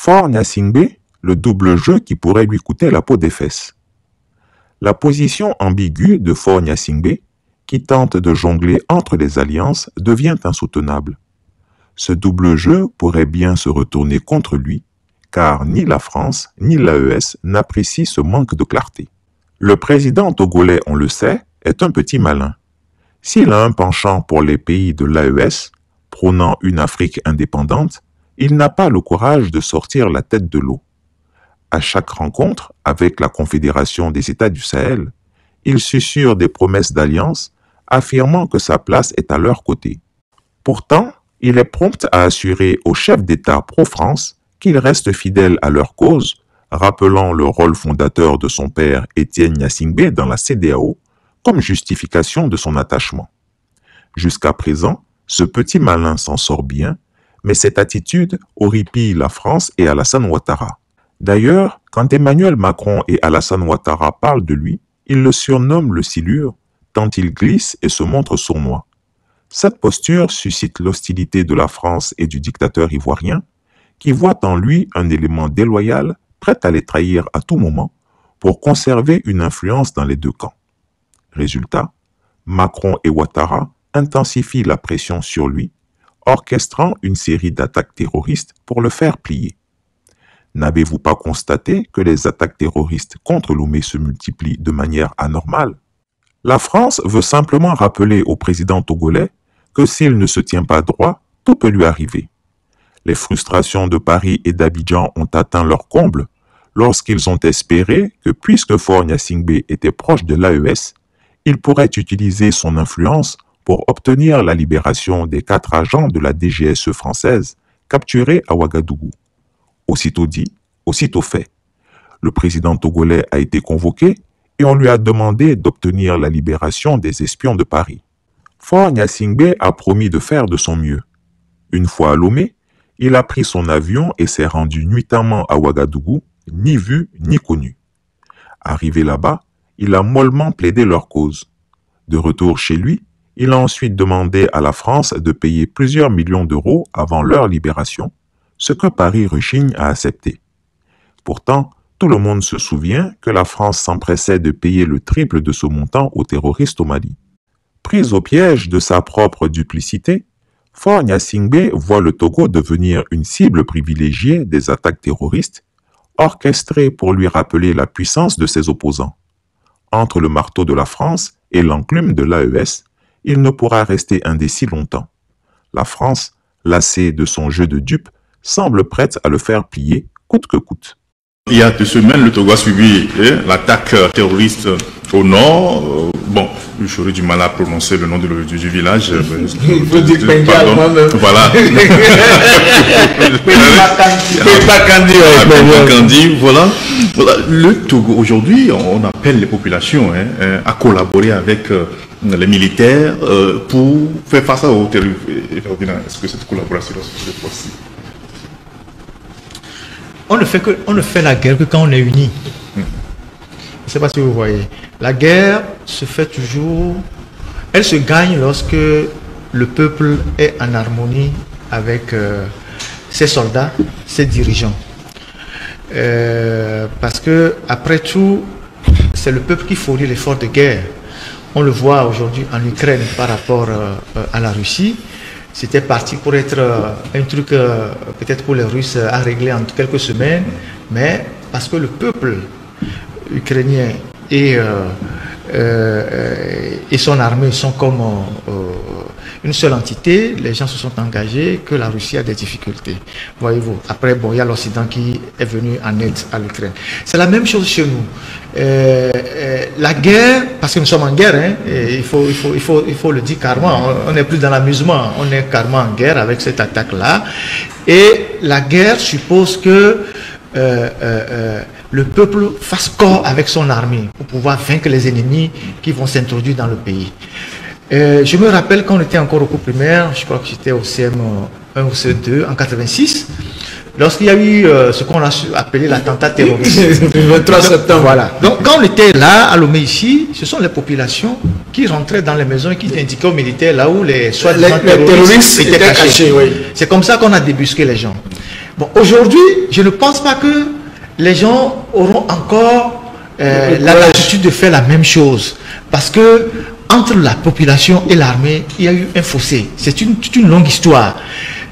Faure Gnassingbé, le double jeu qui pourrait lui coûter la peau des fesses. La position ambiguë de Faure Gnassingbé, qui tente de jongler entre les alliances, devient insoutenable. Ce double jeu pourrait bien se retourner contre lui, car ni la France ni l'AES n'apprécient ce manque de clarté. Le président togolais, on le sait, est un petit malin. S'il a un penchant pour les pays de l'AES, prônant une Afrique indépendante, il n'a pas le courage de sortir la tête de l'eau. À chaque rencontre avec la Confédération des États du Sahel, il susurre des promesses d'alliance, affirmant que sa place est à leur côté. Pourtant, il est prompt à assurer aux chefs d'État pro-France qu'ils restent fidèles à leur cause, rappelant le rôle fondateur de son père Étienne Gnassingbé dans la CEDEAO comme justification de son attachement. Jusqu'à présent, ce petit malin s'en sort bien, mais cette attitude horripile la France et Alassane Ouattara. D'ailleurs, quand Emmanuel Macron et Alassane Ouattara parlent de lui, ils le surnomment le silure, tant il glisse et se montre sournois. Cette posture suscite l'hostilité de la France et du dictateur ivoirien, qui voit en lui un élément déloyal, prêt à les trahir à tout moment, pour conserver une influence dans les deux camps. Résultat, Macron et Ouattara intensifient la pression sur lui, orchestrant une série d'attaques terroristes pour le faire plier. N'avez-vous pas constaté que les attaques terroristes contre Lomé se multiplient de manière anormale? La France veut simplement rappeler au président togolais que s'il ne se tient pas droit, tout peut lui arriver. Les frustrations de Paris et d'Abidjan ont atteint leur comble lorsqu'ils ont espéré que puisque Faure Gnassingbé était proche de l'AES, il pourrait utiliser son influence pour obtenir la libération des 4 agents de la DGSE française capturés à Ouagadougou. Aussitôt dit, aussitôt fait. Le président togolais a été convoqué et on lui a demandé d'obtenir la libération des espions de Paris. Faure Gnassingbé a promis de faire de son mieux. Une fois à Lomé, il a pris son avion et s'est rendu nuitamment à Ouagadougou, ni vu ni connu. Arrivé là-bas, il a mollement plaidé leur cause. De retour chez lui, il a ensuite demandé à la France de payer plusieurs millions d'euros avant leur libération, ce que Paris rechigne à accepter. Pourtant, tout le monde se souvient que la France s'empressait de payer le triple de ce montant aux terroristes au Mali. Prise au piège de sa propre duplicité, Faure Gnassingbé voit le Togo devenir une cible privilégiée des attaques terroristes, orchestrées pour lui rappeler la puissance de ses opposants. Entre le marteau de la France et l'enclume de l'AES, il ne pourra rester indécis longtemps. La France, lassée de son jeu de dupe, semble prête à le faire plier coûte que coûte. Il y a 2 semaines, le Togo a subi l'attaque terroriste au nord. Bon, j'aurais du mal à prononcer le nom du village. Il faut dire Pengal moi-même. Voilà. Voilà. Le Togo, aujourd'hui, on appelle les populations à collaborer avec les militaires pour faire face au terrorisme. Est-ce que cette collaboration est possible? On ne fait la guerre que quand on est unis. Je ne sais pas si vous voyez. La guerre se fait toujours, elle se gagne lorsque le peuple est en harmonie avec ses soldats, ses dirigeants. Parce que après tout, c'est le peuple qui fournit l'effort de guerre. On le voit aujourd'hui en Ukraine par rapport à la Russie. C'était parti pour être un truc peut-être pour les Russes à régler en quelques semaines, mais parce que le peuple ukrainien et son armée sont comme une seule entité, les gens se sont engagés, que la Russie a des difficultés. Voyez-vous. Après, bon, il y a l'Occident qui est venu en aide à l'Ukraine. C'est la même chose chez nous. La guerre, parce que nous sommes en guerre, hein, et il faut le dire carrément, on n'est plus dans l'amusement, on est carrément en guerre avec cette attaque-là. Et la guerre suppose que le peuple fasse corps avec son armée pour pouvoir vaincre les ennemis qui vont s'introduire dans le pays. Je me rappelle quand on était encore au cours primaire, je crois que j'étais au CM1 ou CE2 en 86, lorsqu'il y a eu ce qu'on a appelé l'attentat terroriste. Le 23 septembre. Voilà. Donc quand on était là, à Lomé ici, ce sont les populations qui rentraient dans les maisons et qui indiquaient aux militaires là où les soi-disant terroristes étaient cachés. Oui. C'est comme ça qu'on a débusqué les gens. Bon, aujourd'hui, je ne pense pas que les gens auront encore la latitude de faire la même chose. Parce que entre la population et l'armée, il y a eu un fossé. C'est une longue histoire.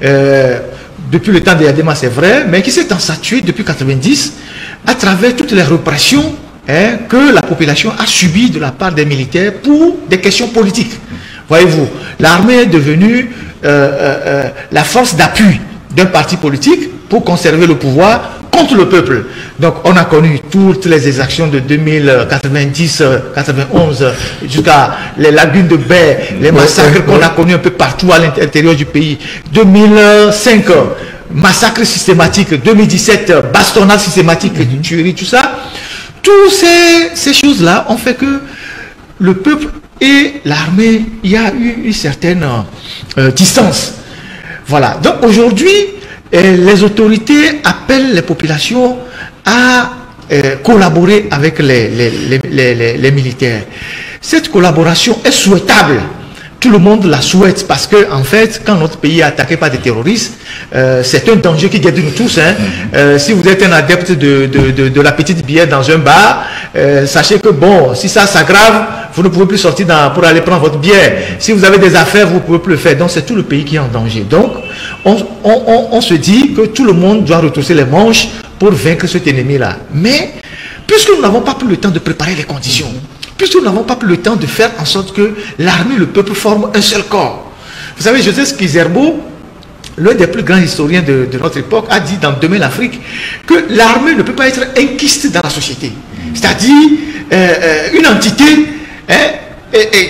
Depuis le temps de Yadema, c'est vrai, mais qui s'est accentué depuis 90 à travers toutes les répressions que la population a subies de la part des militaires pour des questions politiques. Voyez-vous, l'armée est devenue la force d'appui d'un parti politique pour conserver le pouvoir contre le peuple. Donc on a connu toutes les exactions de 2090, 91 jusqu'à les lagunes de Baie, les massacres qu'on a connus un peu partout à l'intérieur du pays. 2005, massacre systématique. 2017, bastonnade systématique, tuerie, tout ça. Toutes ces choses-là ont fait que le peuple et l'armée, il y a eu une certaine distance. Voilà. Donc aujourd'hui, les autorités appellent les populations à collaborer avec les militaires. Cette collaboration est souhaitable. Tout le monde la souhaite parce que, en fait, quand notre pays est attaqué par des terroristes, c'est un danger qui guette nous tous. Si vous êtes un adepte de la petite bière dans un bar, sachez que, bon, si ça s'aggrave, vous ne pouvez plus sortir pour aller prendre votre bière. Si vous avez des affaires, vous ne pouvez plus le faire. Donc, c'est tout le pays qui est en danger. Donc, on se dit que tout le monde doit retrousser les manches pour vaincre cet ennemi-là. Mais, puisque nous n'avons pas pris le temps de préparer les conditions, puisque nous n'avons pas pris le temps de faire en sorte que l'armée et le peuple forment un seul corps. Vous savez, Joseph Kizerbo, l'un des plus grands historiens de notre époque, a dit dans Demain l'Afrique que l'armée ne peut pas être un kyste dans la société. C'est-à-dire une entité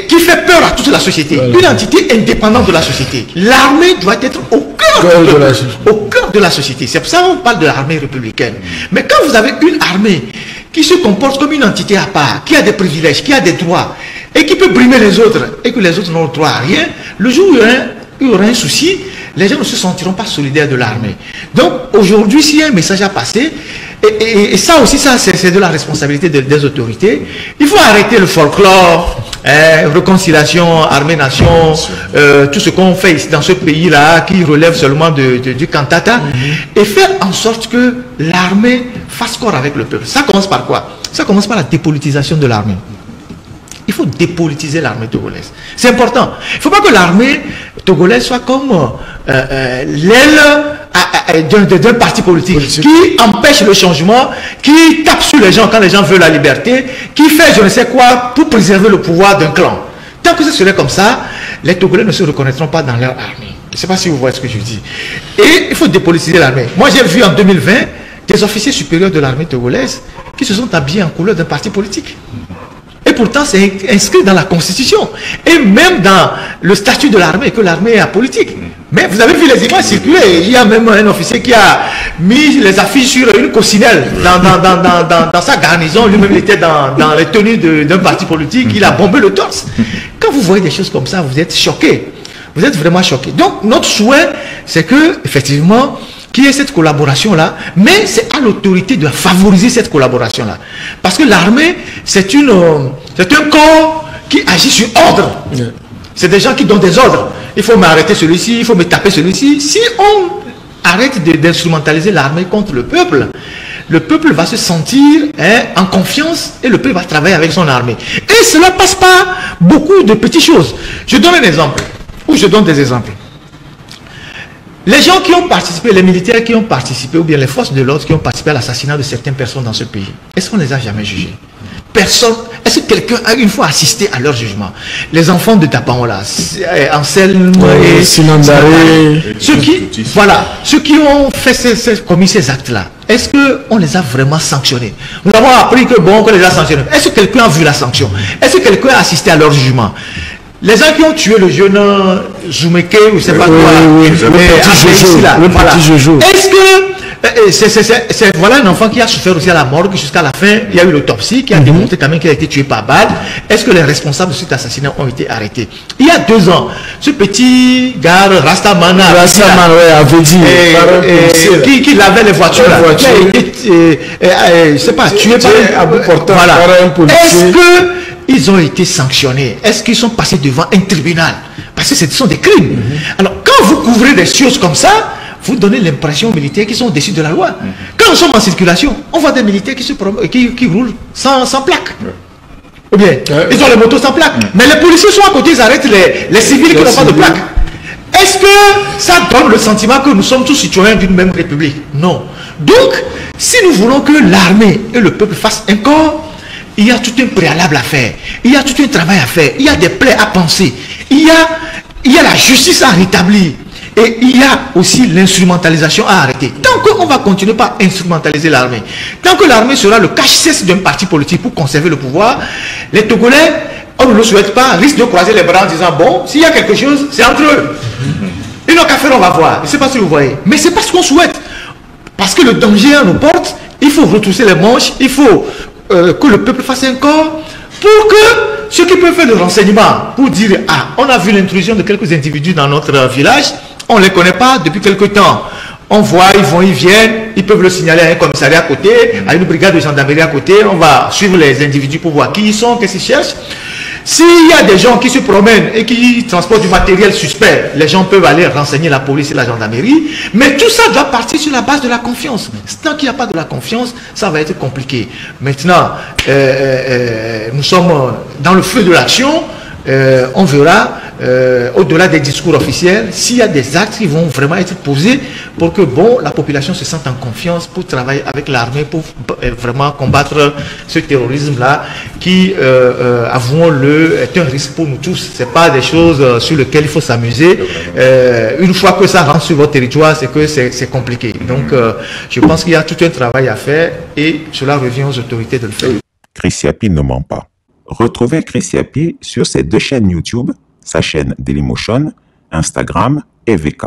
qui fait peur à toute la société. Une entité indépendante de la société. L'armée doit être au cœur de la société. C'est pour ça qu'on parle de l'armée républicaine. Mais quand vous avez une armée qui se comporte comme une entité à part, qui a des privilèges, qui a des droits, et qui peut brimer les autres, et que les autres n'ont droit à rien, le jour où il y aura un souci, les gens ne se sentiront pas solidaires de l'armée. Donc aujourd'hui, s'il y a un message à passer, et ça aussi, c'est de la responsabilité des autorités, il faut arrêter le folklore, réconciliation, armée-nation, tout ce qu'on fait ici dans ce pays-là, qui relève seulement du cantata, et faire en sorte que l'armée fasse corps avec le peuple. Ça commence par quoi? Ça commence par la dépolitisation de l'armée. Il faut dépolitiser l'armée togolaise. C'est important. Il ne faut pas que l'armée togolaise soit comme l'aile d'un parti politique qui empêche le changement, qui tape sur les gens quand les gens veulent la liberté, qui fait je ne sais quoi pour préserver le pouvoir d'un clan. Tant que ce serait comme ça, les Togolais ne se reconnaîtront pas dans leur armée. Je ne sais pas si vous voyez ce que je dis. Et il faut dépolitiser l'armée. Moi, j'ai vu en 2020 des officiers supérieurs de l'armée togolaise qui se sont habillés en couleur d'un parti politique. Et pourtant, c'est inscrit dans la Constitution. Et même dans le statut de l'armée, que l'armée est apolitique. Mais vous avez vu les images circuler. Il y a même un officier qui a mis les affiches sur une coccinelle dans sa garnison. Lui-même était dans les tenues d'un parti politique. Il a bombé le torse. Quand vous voyez des choses comme ça, vous êtes choqués. Vous êtes vraiment choqués. Donc, notre souhait, c'est que, effectivement, qu'il y ait cette collaboration-là, mais c'est à l'autorité de favoriser cette collaboration-là. Parce que l'armée, c'est un corps qui agit sur ordre. C'est des gens qui donnent des ordres. Il faut m'arrêter celui-ci, il faut me taper celui-ci. Si on arrête d'instrumentaliser l'armée contre le peuple va se sentir en confiance et le peuple va travailler avec son armée. Et cela passe par beaucoup de petites choses. Je donne un exemple, ou je donne des exemples. Les gens qui ont participé, les militaires qui ont participé, ou bien les forces de l'ordre qui ont participé à l'assassinat de certaines personnes dans ce pays, est-ce qu'on les a jamais jugés? Personne. Est-ce que quelqu'un a une fois assisté à leur jugement? Les enfants de Tapangola, Anselme et Sinandare, ceux qui ont commis ces actes-là, est-ce qu'on les a vraiment sanctionnés? Nous avons appris que bon, qu'on les a sanctionnés. Est-ce que quelqu'un a vu la sanction? Est-ce que quelqu'un a assisté à leur jugement? Les gens qui ont tué le jeune Zoumeke, ou je ne sais pas quoi, le petit Jojo. Est-ce que voilà un enfant qui a souffert aussi à la morgue jusqu'à la fin? Il y a eu l'autopsie qui a démontré quand même qu'il a été tué par balle. Est-ce que les responsables de cet assassinat ont été arrêtés? Il y a 2 ans, ce petit gars Rastamana qui lavait les voitures, qui a été, je ne sais pas, tué par un bout portant. Est-ce que ils ont été sanctionnés? Est-ce qu'ils sont passés devant un tribunal? Parce que ce sont des crimes. Alors, quand vous couvrez des choses comme ça, vous donnez l'impression aux militaires qui sont au-dessus de la loi. Quand nous sommes en circulation, on voit des militaires qui roulent sans plaque. Ou bien, ils ont les motos sans plaque. Mais les policiers sont à côté, ils arrêtent les civils qui n'ont pas de plaque. Est-ce que ça donne le sentiment que nous sommes tous citoyens d'une même république? Non. Donc, si nous voulons que l'armée et le peuple fassent un corps, il y a tout un préalable à faire. Il y a tout un travail à faire. Il y a des plaies à penser. Il y a la justice à rétablir. Et il y a aussi l'instrumentalisation à arrêter. Tant qu'on va continuer par instrumentaliser l'armée, tant que l'armée sera le cache-cesse d'un parti politique pour conserver le pouvoir, les Togolais, on ne le souhaite pas, risquent de croiser les bras en disant, bon, s'il y a quelque chose, c'est entre eux. Ils n'ont qu'à faire, on va voir. Je ne sais pas si vous voyez. Mais c'est pas ce qu'on souhaite. Parce que le danger à nos portes, il faut retrousser les manches, il faut que le peuple fasse un corps pour que ceux qui peuvent faire le renseignement, pour dire, ah, on a vu l'intrusion de quelques individus dans notre village, on ne les connaît pas depuis quelque temps. On voit, ils vont, ils viennent, ils peuvent le signaler à un commissariat à côté, à une brigade de gendarmerie à côté, on va suivre les individus pour voir qui ils sont, qu'est-ce qu'ils cherchent. S'il y a des gens qui se promènent et qui transportent du matériel suspect, les gens peuvent aller renseigner la police et la gendarmerie. Mais tout ça doit partir sur la base de la confiance. Tant qu'il n'y a pas de la confiance, ça va être compliqué. Maintenant, nous sommes dans le feu de l'action. On verra, au-delà des discours officiels, s'il y a des actes qui vont vraiment être posés pour que la population se sente en confiance pour travailler avec l'armée, pour vraiment combattre ce terrorisme-là qui, avouons-le, est un risque pour nous tous. Ce n'est pas des choses sur lesquelles il faut s'amuser. Une fois que ça rentre sur votre territoire, c'est que c'est compliqué. Donc, je pense qu'il y a tout un travail à faire et cela revient aux autorités de le faire. Chris Yapi ne ment pas. Retrouvez Chris Yapi sur ses 2 chaînes YouTube, sa chaîne Dailymotion, Instagram et VK.